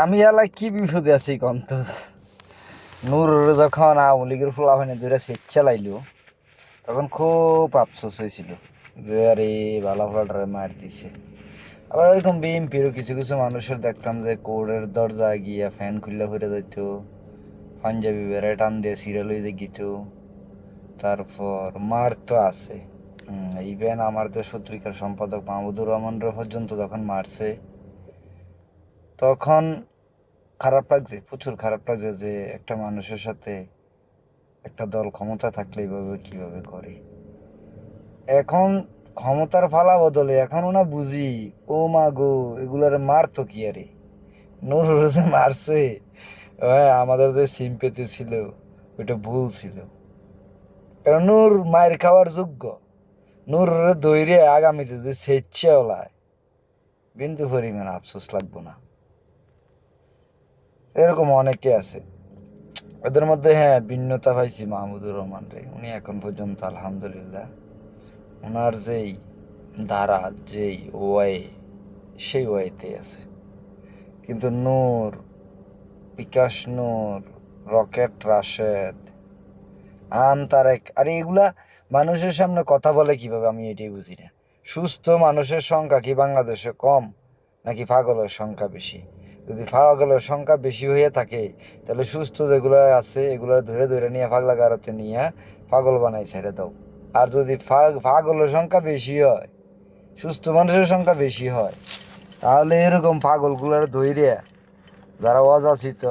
আমি এলাই কি বিপদে আছি কন্ত নূর যখন আওয়ামী লীগের ফলাফানে ধরে সেট চালাইল তখন খুব আফসোস হয়েছিল যে আরে বালা ফলাটারে মার দিছে। আবার এরকম বিএমপিরও কিছু কিছু মানুষের দেখতাম যে কোর্টের দরজায় গিয়া ফ্যান খুললে ফিরে যাইত, পাঞ্জাবি বেড়ে টান দিয়ে সিরিয়াল হয়ে গিত। তারপর মার তো আছে, ইভেন আমার দেশ পত্রিকার সম্পাদক মাহমুদুর রহমানরা পর্যন্ত যখন মারছে তখন খারাপ লাগছে, প্রচুর খারাপ লাগছে যে একটা মানুষের সাথে একটা দল ক্ষমতা থাকলে এইভাবে কিভাবে করে। এখন ক্ষমতার ফালা বদলে এখন না বুঝি ও মা গো এগুলার মারতো কি আরে, নূর যে মারছে, হ্যাঁ আমাদের যে সিম্পেতে ছিল ওইটা ভুল ছিল। কারণ নূর মায়ের খাওয়ার যোগ্য, নূর দৈরে আগামীতে যদি স্বেচ্ছা ওলায় বিন্দু পরিমাণ আফসোস লাগবো না। এরকম অনেকে আছে, এদের মধ্যে হ্যাঁ ভিন্নতা পাইছি মাহমুদুর রহমান রে। উনি এখন পর্যন্ত আলহামদুলিল্লাহ ওনার যেই ধারা যেই ওয়ে সেই ওয়েতে আছে। কিন্তু নূর, বিকাশ নূর, রকেট রাশেদ, তারেক, আরে এগুলা মানুষের সামনে কথা বলে কিভাবে আমি এটাই বুঝি না। সুস্থ মানুষের সংখ্যা কি বাংলাদেশে কম নাকি পাগলের সংখ্যা বেশি? যদি পাগলের সংখ্যা বেশি হয়ে থাকে তাহলে সুস্থ যেগুলো আছে এগুলো ধরে ধরে নিয়ে পাগলা গারতে নিয়ে পাগল বানাই ছেড়ে দাও। আর যদি পাগলের সংখ্যা বেশি হয়, সুস্থ মানুষের সংখ্যা বেশি হয়, তাহলে এরকম পাগলগুলোর ধৈর্য যারা অযাচিত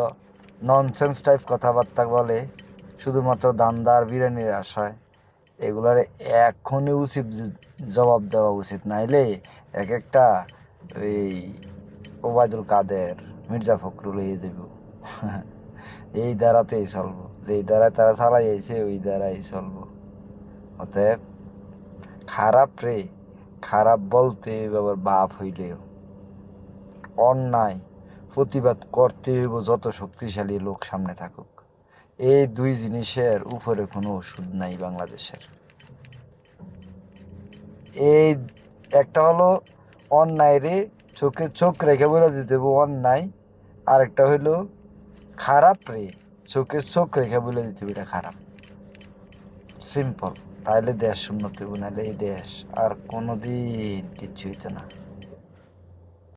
ননসেন্স টাইপ কথাবার্তা বলে শুধুমাত্র দান্দার বিরিয়ানির আশায়, এগুলার এখনই উচিত জবাব দেওয়া উচিত, নাইলে এক একটা এই ওবায়দুল কাদের, মির্জা ফখরুল হয়ে যাব। এই দ্বারাতেই চলবো, যেই দ্বারায় তারা চালাই আইছে ওই দ্বারাই চলবো। অতএব খারাপ রে, খারাপ বলতে আবার বাপ হইলেও অন্যায় প্রতিবাদ করতে হইব যত শক্তিশালী লোক সামনে থাকুক। এই দুই জিনিসের উপরে কোনো ওষুধ নাই বাংলাদেশের। এই একটা হলো অন্যায় রে চোখে চোখ রেখে বলে দিতে হবে অন্যায়, আর একটা হইলো খারাপ রে চোখে চোখ রেখে বলে দিতে হবে এটা খারাপ। সিম্পল। তাইলে দেশ উন্নতি হইব, নাহলে এই দেশ আর কোনোদিন কিচ্ছু হইতো না।